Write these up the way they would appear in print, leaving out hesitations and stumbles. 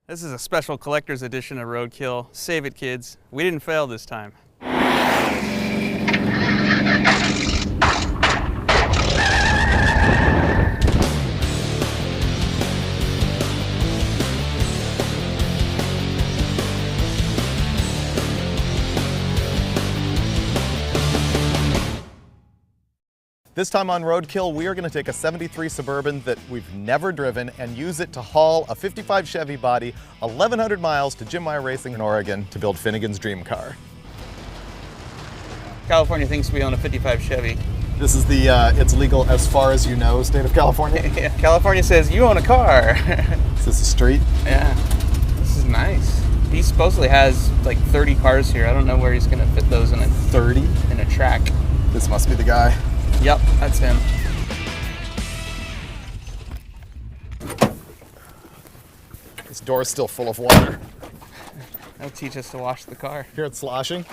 This is a special collector's edition of Roadkill. Save it, kids. We didn't fail this time. This time on Roadkill, we are going to take a 73 Suburban that we've never driven and use it to haul a 55 Chevy body 1,100 miles to Jim Meyer Racing in Oregon to build Finnegan's dream car. California thinks we own a 55 Chevy. This is the it's legal as far as you know state of California. Yeah, California says you own a car. Is this a street? Yeah, this is nice. He supposedly has like 30 cars here. I don't know where he's going to fit those in a 30? In a track. This must be the guy. Yep, that's him. This door's still full of water. They'll teach us to wash the car. Here it's sloshing.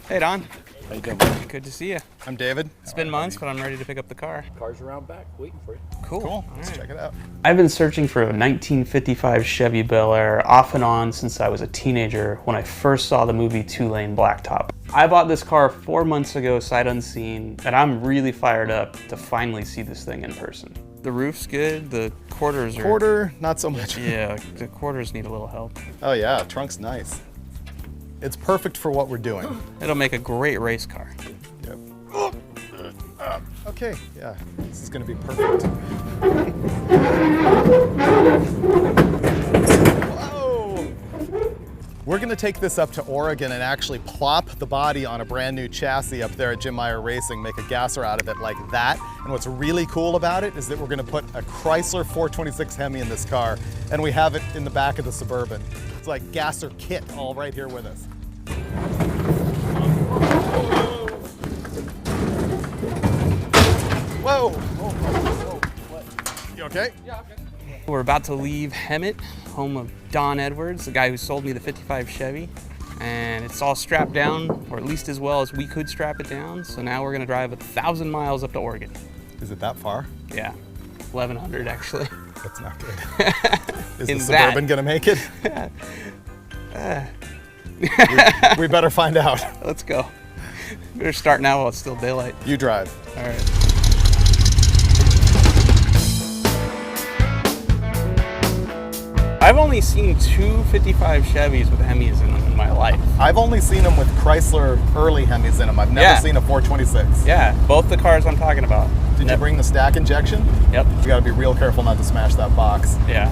Hey, Don. How you doing? Good to see you. I'm David. It's been months, but I'm ready to pick up the car. Car's around back, waiting for you. Cool. Let's check it out. I've been searching for a 1955 Chevy Bel Air off and on since I was a teenager when I first saw the movie Two-Lane Blacktop. I bought this car 4 months ago, sight unseen, and I'm really fired up to finally see this thing in person. The roof's good, the quarters are... Quarter, not so much. Yeah, the quarters need a little help. Oh yeah, trunk's nice. It's perfect for what we're doing. It'll make a great race car. Yep. Okay, yeah, this is gonna be perfect. Whoa! We're gonna take this up to Oregon and actually plop the body on a brand new chassis up there at Jim Meyer Racing, make a gasser out of it like that. And what's really cool about it is that we're gonna put a Chrysler 426 Hemi in this car, and we have it in the back of the Suburban. It's like gasser kit all right here with us. Whoa! Whoa. You okay? Yeah, okay. We're about to leave Hemet, home of Don Edwards, the guy who sold me the 55 Chevy. And it's all strapped down, or at least as well as we could strap it down. So now we're gonna drive 1,000 miles up to Oregon. Is it that far? Yeah, 1,100 actually. That's not good. Is the Suburban gonna make it? we better find out. Let's go. Better start now while it's still daylight. You drive. All right. I've only seen 2 55 Chevys with Hemis in them in my life. I've only seen them with Chrysler early Hemis in them. I've never seen a 426. Yeah, both the cars I'm talking about. Did you bring the stack injection? Yep. You gotta be real careful not to smash that box. Yeah.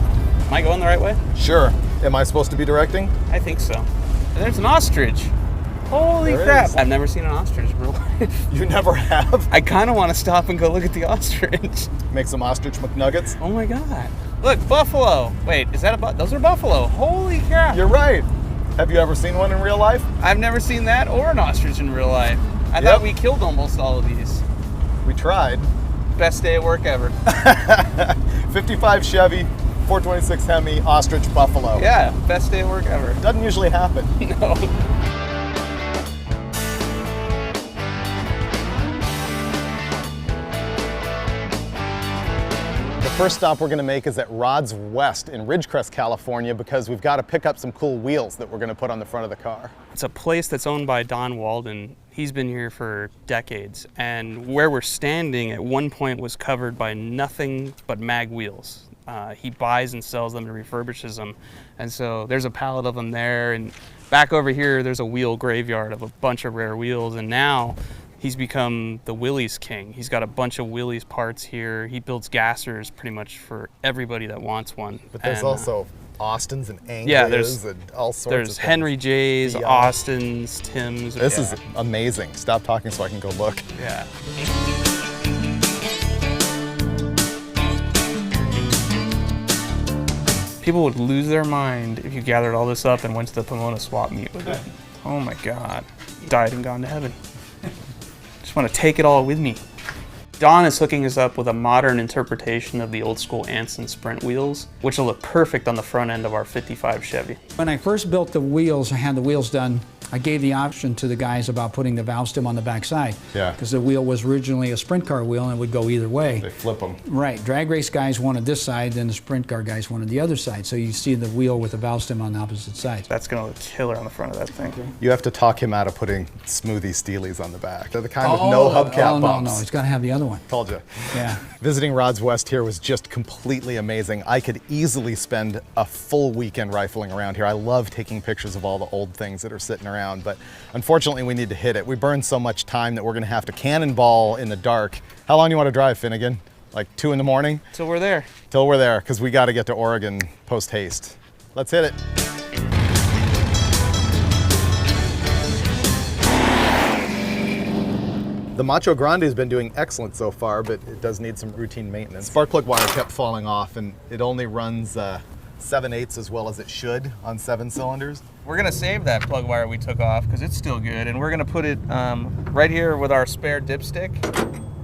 Am I going the right way? Sure. Am I supposed to be directing? I think so. And there's an ostrich. Holy crap. I've never seen an ostrich in real life. You never have? I kind of want to stop and go look at the ostrich. Make some ostrich McNuggets? Oh my God. Look, buffalo. Wait, is that those are buffalo. Holy crap. You're right. Have you ever seen one in real life? I've never seen that or an ostrich in real life. I thought we killed almost all of these. We tried. Best day of work ever. 55 Chevy, 426 Hemi, ostrich, buffalo. Yeah, best day of work ever. Doesn't usually happen. No. The first stop we're gonna make is at Rod's West in Ridgecrest, California, because we've got to pick up some cool wheels that we're gonna put on the front of the car. It's a place that's owned by Don Walden. He's been here for decades, and where we're standing at one point was covered by nothing but mag wheels. He buys and sells them and refurbishes them, and so there's a pallet of them there, and back over here there's a wheel graveyard of a bunch of rare wheels, and now he's become the Willys king. He's got a bunch of Willys parts here. He builds gassers pretty much for everybody that wants one. But there's also Austins and Angles and all sorts of There's Henry J's, Austins, Tim's. This is amazing. Stop talking so I can go look. Yeah. People would lose their mind if you gathered all this up and went to the Pomona swap meet with it. Oh my God. Died and gone to heaven. Just want to take it all with me. Don is hooking us up with a modern interpretation of the old school Anson Sprint wheels, which will look perfect on the front end of our 55 Chevy. When I first built the wheels, I had the wheels done I gave the option to the guys about putting the valve stem on the back side. Yeah. Because the wheel was originally a sprint car wheel and it would go either way. They flip them. Right. Drag race guys wanted this side, then the sprint car guys wanted the other side. So you see the wheel with the valve stem on the opposite side. That's gonna look killer on the front of that thing. You have to talk him out of putting smoothie steelies on the back. They're the kind with no hubcap bumps. No, it's got to have the other one. Told you. Yeah. Visiting Rods West here was just completely amazing. I could easily spend a full weekend rifling around here. I love taking pictures of all the old things that are sitting around, but unfortunately we need to hit it. We burned so much time that we're gonna have to cannonball in the dark. How long do you want to drive, Finnegan? Like 2 in the morning? Till we're there. Till we're there, because we got to get to Oregon post haste. Let's hit it. The Macho Grande has been doing excellent so far, but it does need some routine maintenance. Spark plug wire kept falling off, and it only runs 7/8 as well as it should on 7 cylinders. We're gonna save that plug wire we took off because it's still good, and we're gonna put it right here with our spare dipstick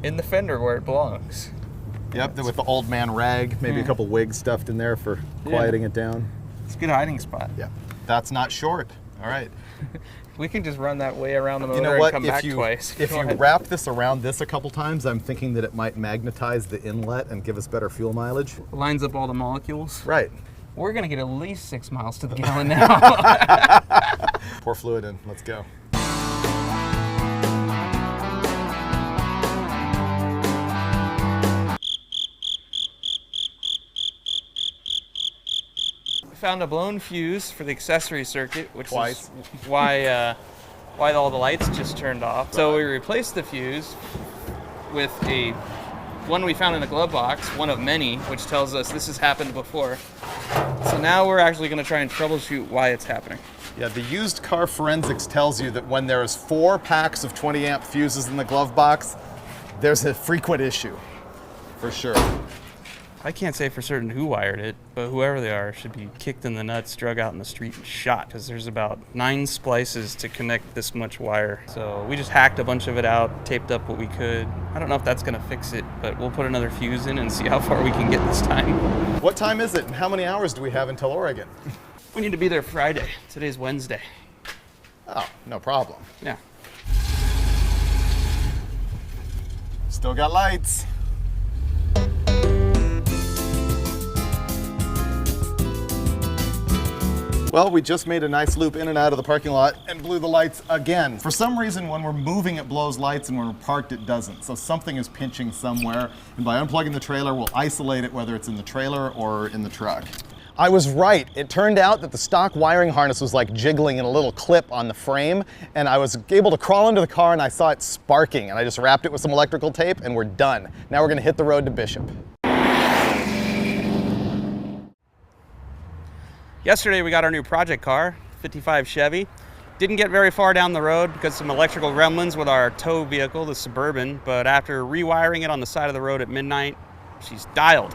in the fender where it belongs. Yep, with the old man rag, maybe a couple wigs stuffed in there for quieting it down. It's a good hiding spot. Yeah, that's not short. All right. We can just run that way around the motor You know what? and come back twice. If you wrap this around this a couple times, I'm thinking that it might magnetize the inlet and give us better fuel mileage. Lines up all the molecules. Right. We're gonna get at least 6 miles to the gallon now. Pour fluid in, let's go. Found a blown fuse for the accessory circuit, which Twice. is why all the lights just turned off. So we replaced the fuse with one we found in the glove box, one of many, which tells us this has happened before. So now we're actually going to try and troubleshoot why it's happening. Yeah, the used car forensics tells you that when there's 4 packs of 20 amp fuses in the glove box, there's a frequent issue, for sure. I can't say for certain who wired it, but whoever they are should be kicked in the nuts, drug out in the street, and shot, because there's about 9 splices to connect this much wire. So we just hacked a bunch of it out, taped up what we could. I don't know if that's going to fix it, but we'll put another fuse in and see how far we can get this time. What time is it, and how many hours do we have until Oregon? We need to be there Friday. Today's Wednesday. Oh, no problem. Yeah. Still got lights. Well, we just made a nice loop in and out of the parking lot and blew the lights again. For some reason, when we're moving, it blows lights, and when we're parked, it doesn't. So something is pinching somewhere, and by unplugging the trailer, we'll isolate it, whether it's in the trailer or in the truck. I was right. It turned out that the stock wiring harness was like jiggling in a little clip on the frame, and I was able to crawl into the car and I saw it sparking, and I just wrapped it with some electrical tape and we're done. Now we're gonna hit the road to Bishop. Yesterday we got our new project car, 55 Chevy. Didn't get very far down the road because of some electrical gremlins with our tow vehicle, the Suburban, but after rewiring it on the side of the road at midnight, she's dialed.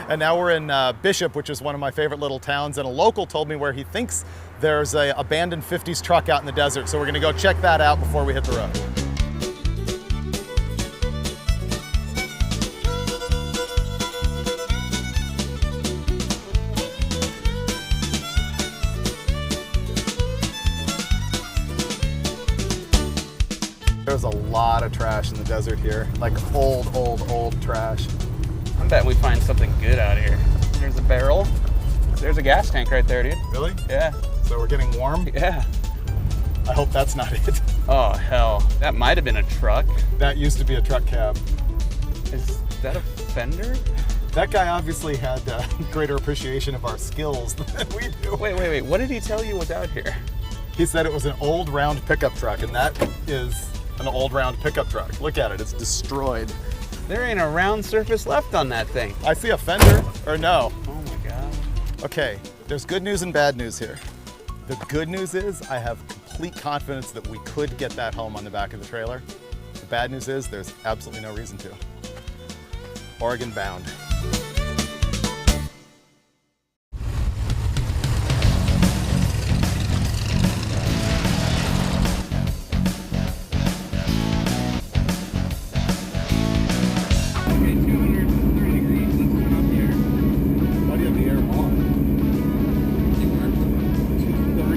And now we're in Bishop, which is one of my favorite little towns, and a local told me where he thinks there's an abandoned 50s truck out in the desert, so we're gonna go check that out before we hit the road. There's a lot of trash in the desert here, like old trash. I bet we find something good out here. There's a barrel. There's a gas tank right there, dude. Really? Yeah. So we're getting warm? Yeah. I hope that's not it. Oh, hell. That might have been a truck. That used to be a truck cab. Is that a fender? That guy obviously had greater appreciation of our skills than we do. Wait. What did he tell you was out here? He said it was an old round pickup truck, and that is an old round pickup truck. Look at it, it's destroyed. There ain't a round surface left on that thing. I see a fender, or no. Oh my God. Okay, there's good news and bad news here. The good news is I have complete confidence that we could get that home on the back of the trailer. The bad news is there's absolutely no reason to. Oregon bound.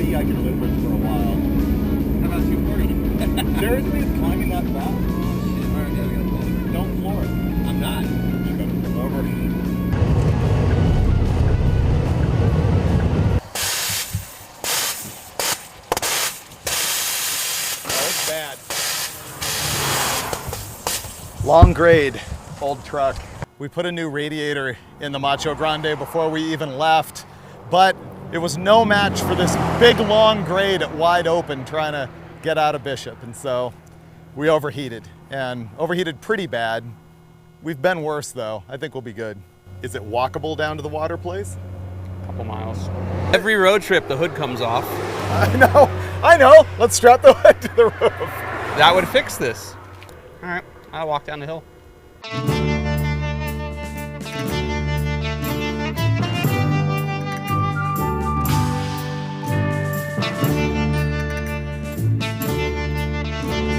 I can live with for a while. Seriously, climbing that fast? Alright, yeah, we gotta pull it. Don't floor it. I'm not. You gotta pull over. Oh, it's bad. Long grade, old truck. We put a new radiator in the Macho Grande before we even left, but it was no match for this big long grade at wide open trying to get out of Bishop. And so we overheated, and overheated pretty bad. We've been worse though. I think we'll be good. Is it walkable down to the water place? Couple miles. Every road trip, the hood comes off. I know. Let's strap the hood to the roof. That would fix this. All right, I'll walk down the hill.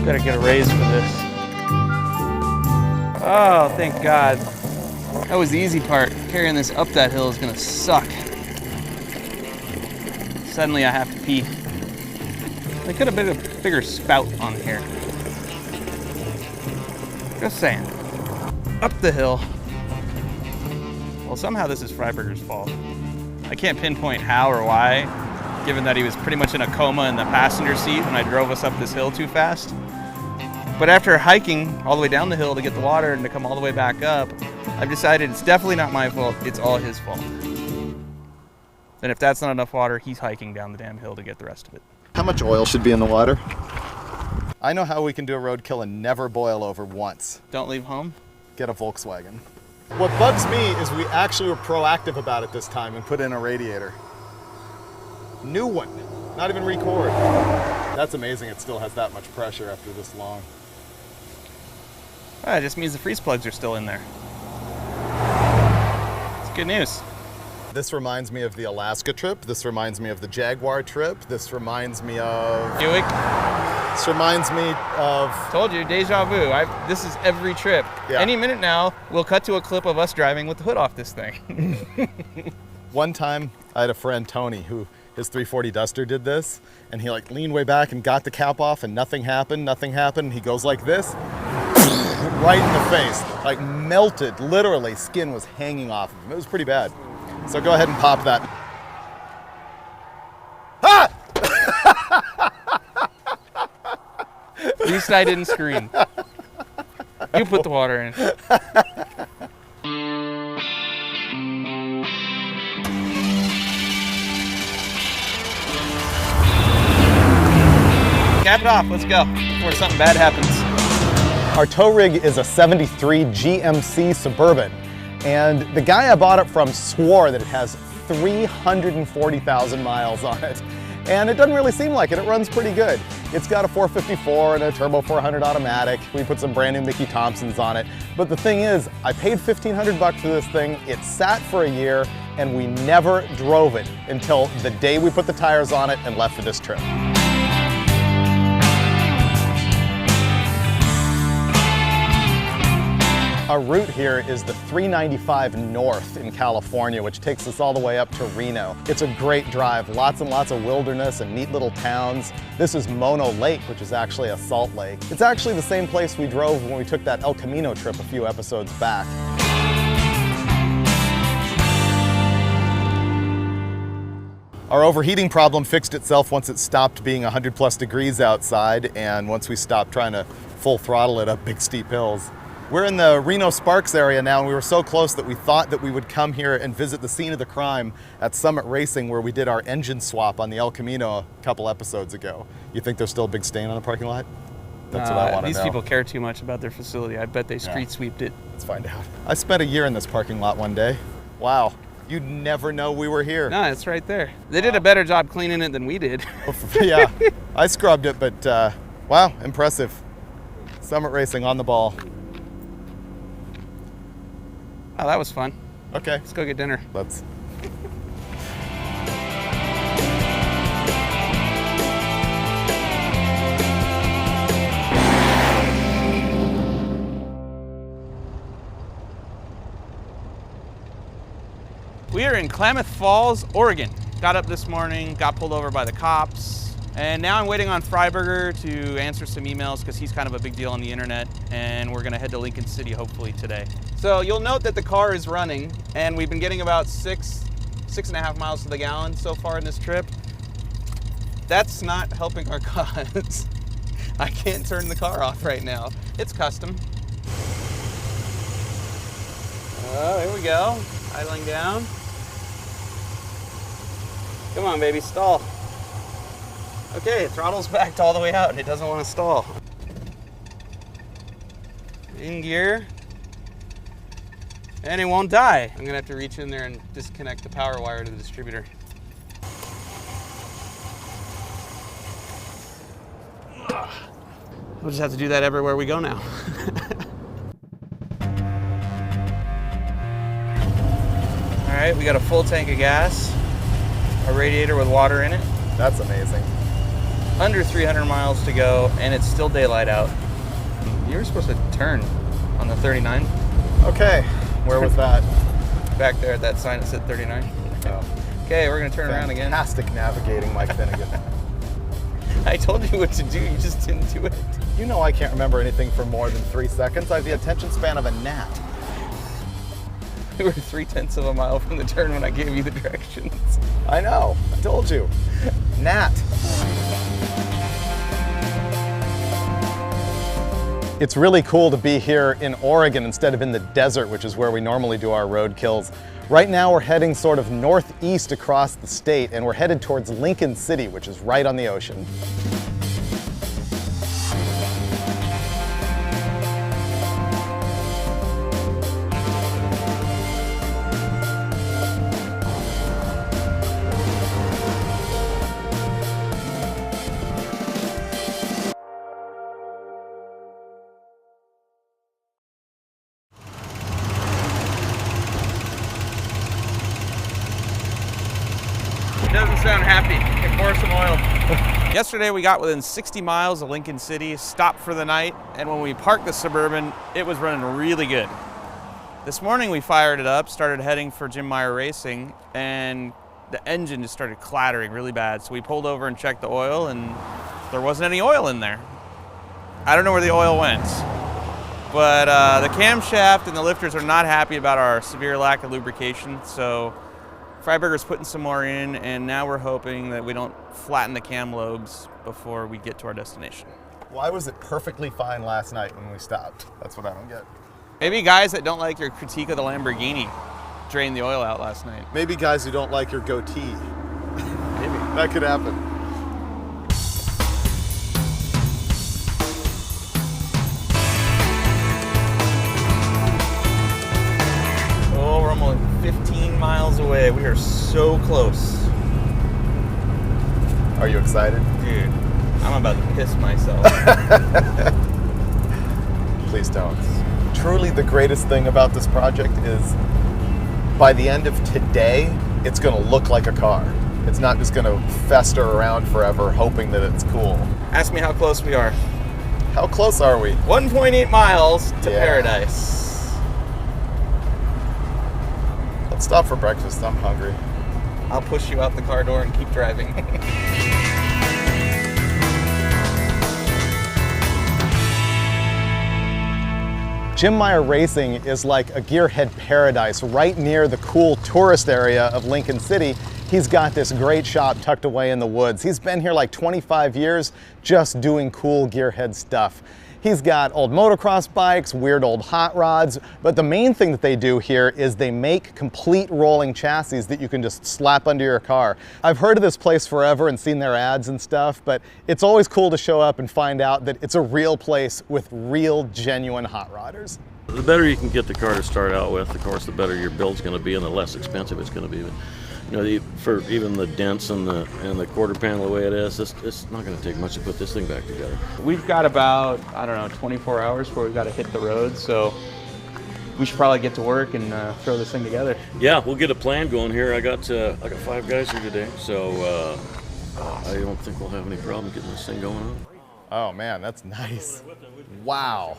Better get a raise for this. Oh, thank God. That was the easy part. Carrying this up that hill is gonna suck. Suddenly I have to pee. They could have been a bigger spout on here. Just saying. Up the hill. Well, somehow this is Freiberger's fault. I can't pinpoint how or why, given that he was pretty much in a coma in the passenger seat when I drove us up this hill too fast. But after hiking all the way down the hill to get the water and to come all the way back up, I've decided it's definitely not my fault, it's all his fault. And if that's not enough water, he's hiking down the damn hill to get the rest of it. How much oil should be in the water? I know how we can do a roadkill and never boil over once. Don't leave home? Get a Volkswagen. What bugs me is we actually were proactive about it this time and put in a radiator. New one, not even record. That's amazing it still has that much pressure after this long. Well, it just means the freeze plugs are still in there. It's good news. This reminds me of the Alaska trip. This reminds me of the Jaguar trip. This reminds me of... Buick. This reminds me of... Told you, deja vu. This is every trip. Yeah. Any minute now, we'll cut to a clip of us driving with the hood off this thing. One time, I had a friend, Tony, who his 340 Duster did this, and he like leaned way back and got the cap off and nothing happened. He goes like this, right in the face, like melted, literally, skin was hanging off of him. It was pretty bad. So go ahead and pop that. Ah! At least I didn't scream. You put the water in. Cap it off, let's go, before something bad happens. Our tow rig is a 73 GMC Suburban, and the guy I bought it from swore that it has 340,000 miles on it. And it doesn't really seem like it. It runs pretty good. It's got a 454 and a turbo 400 automatic. We put some brand new Mickey Thompsons on it. But the thing is, I paid $1,500 for this thing. It sat for a year and we never drove it until the day we put the tires on it and left for this trip. Our route here is the 395 North in California, which takes us all the way up to Reno. It's a great drive, lots and lots of wilderness and neat little towns. This is Mono Lake, which is actually a salt lake. It's actually the same place we drove when we took that El Camino trip a few episodes back. Our overheating problem fixed itself once it stopped being 100+ degrees outside, and once we stopped trying to full throttle it up big steep hills. We're in the Reno Sparks area now, and we were so close that we thought that we would come here and visit the scene of the crime at Summit Racing, where we did our engine swap on the El Camino a couple episodes ago. You think there's still a big stain on the parking lot? That's what I want to know. These people care too much about their facility. I bet they street sweeped it. Let's find out. I spent a year in this parking lot one day. Wow, you'd never know we were here. No, it's right there. They did a better job cleaning it than we did. Yeah, I scrubbed it, but wow, impressive. Summit Racing on the ball. Oh, that was fun. Okay. Let's go get dinner. Let's. We are in Klamath Falls, Oregon. Got up this morning, got pulled over by the cops. And now I'm waiting on Freiberger to answer some emails because he's kind of a big deal on the internet, and we're gonna head to Lincoln City hopefully today. So you'll note that the car is running, and we've been getting about 6.5 miles to the gallon so far in this trip. That's not helping our cause. I can't turn the car off right now. It's custom. Oh, here we go. Idling down. Come on, baby, stall. Okay, throttle's backed all the way out and it doesn't want to stall. In gear. And it won't die. I'm gonna have to reach in there and disconnect the power wire to the distributor. We'll just have to do that everywhere we go now. All right, we got a full tank of gas, a radiator with water in it. That's amazing. Under 300 miles to go, and it's still daylight out. You were supposed to turn on the 39. Okay, where was that? Back there at that sign that said 39. Oh. Okay, we're gonna turn around again. Fantastic navigating, Mike Finnegan. I told you what to do, you just didn't do it. You know I can't remember anything for more than 3 seconds. I have the attention span of a gnat. We were 0.3 of a mile from the turn when I gave you the directions. I know, I told you. Gnat. It's really cool to be here in Oregon instead of in the desert, which is where we normally do our road kills. Right now we're heading sort of northeast across the state, and we're headed towards Lincoln City, which is right on the ocean. Doesn't sound happy. Can pour some oil. Yesterday we got within 60 miles of Lincoln City, stopped for the night, and when we parked the Suburban, it was running really good. This morning we fired it up, started heading for Jim Meyer Racing, and the engine just started clattering really bad. So we pulled over and checked the oil, and there wasn't any oil in there. I don't know where the oil went, but the camshaft and the lifters are not happy about our severe lack of lubrication, so Freiberger's putting some more in, and now we're hoping that we don't flatten the cam lobes before we get to our destination. Why was it perfectly fine last night when we stopped? That's what I don't get. Maybe guys that don't like your critique of the Lamborghini drained the oil out last night. Maybe guys who don't like your goatee. Maybe. That could happen. Oh, we're almost 15 miles away. We are so close. Are you excited? Dude, I'm about to piss myself. Please don't. Truly the greatest thing about this project is by the end of today, it's gonna look like a car. It's not just gonna fester around forever hoping that it's cool. Ask me how close we are. How close are we? 1.8 miles to paradise. Let's stop for breakfast, I'm hungry. I'll push you out the car door and keep driving. Jim Meyer Racing is like a gearhead paradise right near the cool tourist area of Lincoln City. He's got this great shop tucked away in the woods. He's been here like 25 years just doing cool gearhead stuff. He's got old motocross bikes, weird old hot rods, but the main thing that they do here is they make complete rolling chassis that you can just slap under your car. I've heard of this place forever and seen their ads and stuff, but it's always cool to show up and find out that it's a real place with real, genuine hot rodders. The better you can get the car to start out with, of course, the better your build's going to be and the less expensive it's going to be. But, you know, for even the dents and the quarter panel the way it is, it's not going to take much to put this thing back together. We've got about, I don't know, 24 hours before we've got to hit the road, so we should probably get to work and throw this thing together. Yeah, we'll get a plan going here. I got 5 guys here today, so I don't think we'll have any problem getting this thing going on. Oh man, that's nice. Wow,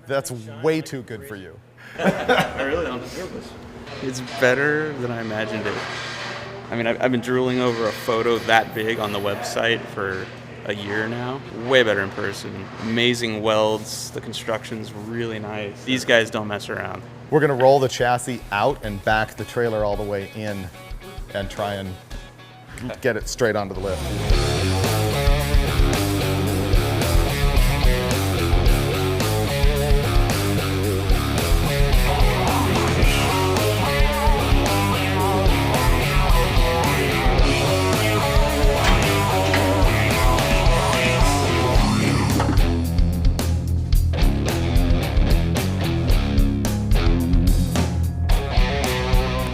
that's way too good for you. I really don't deserve this. It's better than I imagined it. I mean, I've been drooling over a photo that big on the website for a year now. Way better in person. Amazing welds. The construction's really nice. These guys don't mess around. We're gonna roll the chassis out and back the trailer all the way in and try and get it straight onto the lift.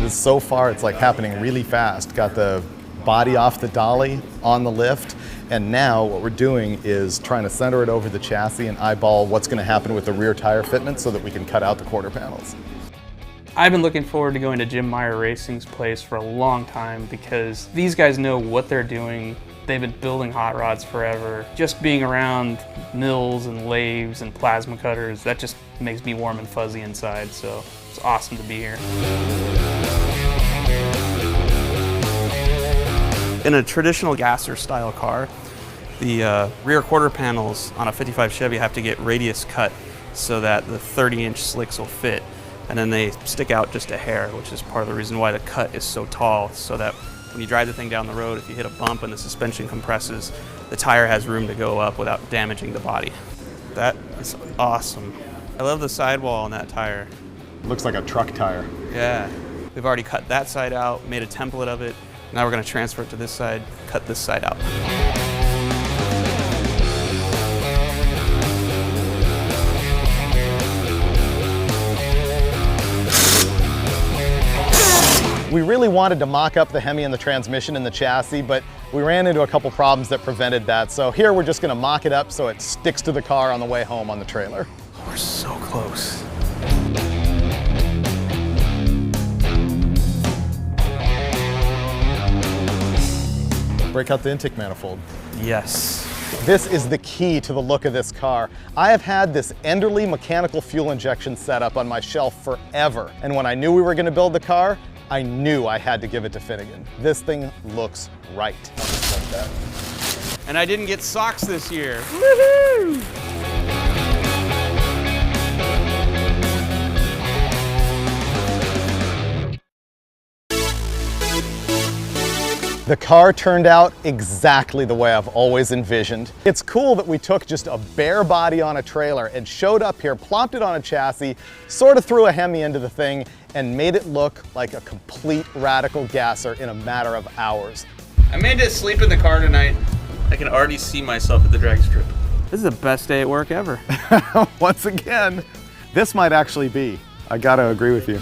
So far, it's like happening really fast. Got the body off the dolly on the lift, and now what we're doing is trying to center it over the chassis and eyeball what's going to happen with the rear tire fitment so that we can cut out the quarter panels. I've been looking forward to going to Jim Meyer Racing's place for a long time because these guys know what they're doing. They've been building hot rods forever. Just being around mills and lathes and plasma cutters, that just makes me warm and fuzzy inside, so it's awesome to be here. In a traditional gasser style car, the rear quarter panels on a 55 Chevy have to get radius cut so that the 30-inch slicks will fit, and then they stick out just a hair, which is part of the reason why the cut is so tall, so that when you drive the thing down the road, if you hit a bump and the suspension compresses, the tire has room to go up without damaging the body. That is awesome. I love the sidewall on that tire. Looks like a truck tire. Yeah. We've already cut that side out, made a template of it. Now we're going to transfer it to this side, cut this side out. We really wanted to mock up the Hemi and the transmission and the chassis, but we ran into a couple problems that prevented that. So here we're just going to mock it up so it sticks to the car on the way home on the trailer. We're so close. Break out the intake manifold. Yes. This is the key to the look of this car. I have had this Enderley mechanical fuel injection setup on my shelf forever. And when I knew we were going to build the car, I knew I had to give it to Finnegan. This thing looks right. Like that. And I didn't get socks this year. Woohoo! The car turned out exactly the way I've always envisioned. It's cool that we took just a bare body on a trailer and showed up here, plopped it on a chassis, sort of threw a Hemi into the thing, and made it look like a complete radical gasser in a matter of hours. I made it sleep in the car tonight. I can already see myself at the drag strip. This is the best day at work ever. Once again, this might actually be. I gotta agree with you.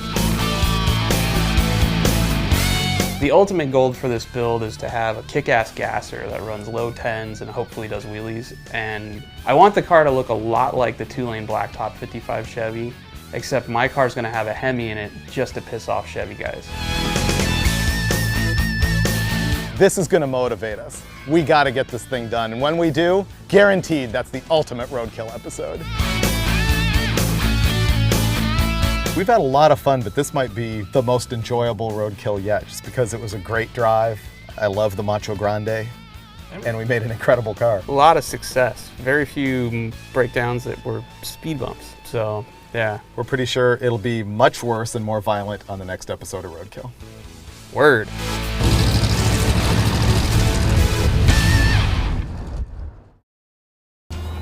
The ultimate goal for this build is to have a kick-ass gasser that runs low tens and hopefully does wheelies. And I want the car to look a lot like the 2-lane blacktop 55 Chevy, except my car's gonna have a Hemi in it just to piss off Chevy guys. This is gonna motivate us. We gotta get this thing done. And when we do, guaranteed that's the ultimate roadkill episode. We've had a lot of fun, but this might be the most enjoyable roadkill yet, just because it was a great drive. I love the Macho Grande, and we made an incredible car. A lot of success. Very few breakdowns that were speed bumps. So, yeah. We're pretty sure it'll be much worse and more violent on the next episode of Roadkill. Word.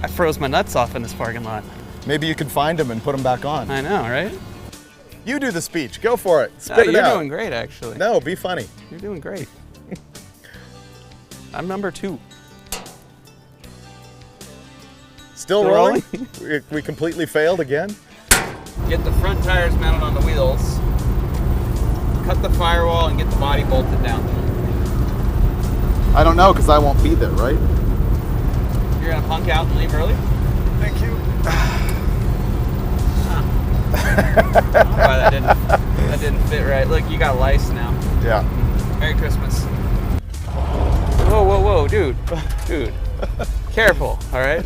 I froze my nuts off in this parking lot. Maybe you can find them and put them back on. I know, right? You do the speech. Go for it. Spit it you're out. Doing great, actually. No, be funny. You're doing great. I'm number 2. Still rolling? We completely failed again? Get the front tires mounted on the wheels, cut the firewall, and get the body bolted down. I don't know, because I won't be there, right? You're gonna punk out and leave early? Thank you. Why that didn't fit right. Look, you got lice now. Yeah. Merry Christmas. Whoa, whoa, whoa, dude. Dude. Careful, all right?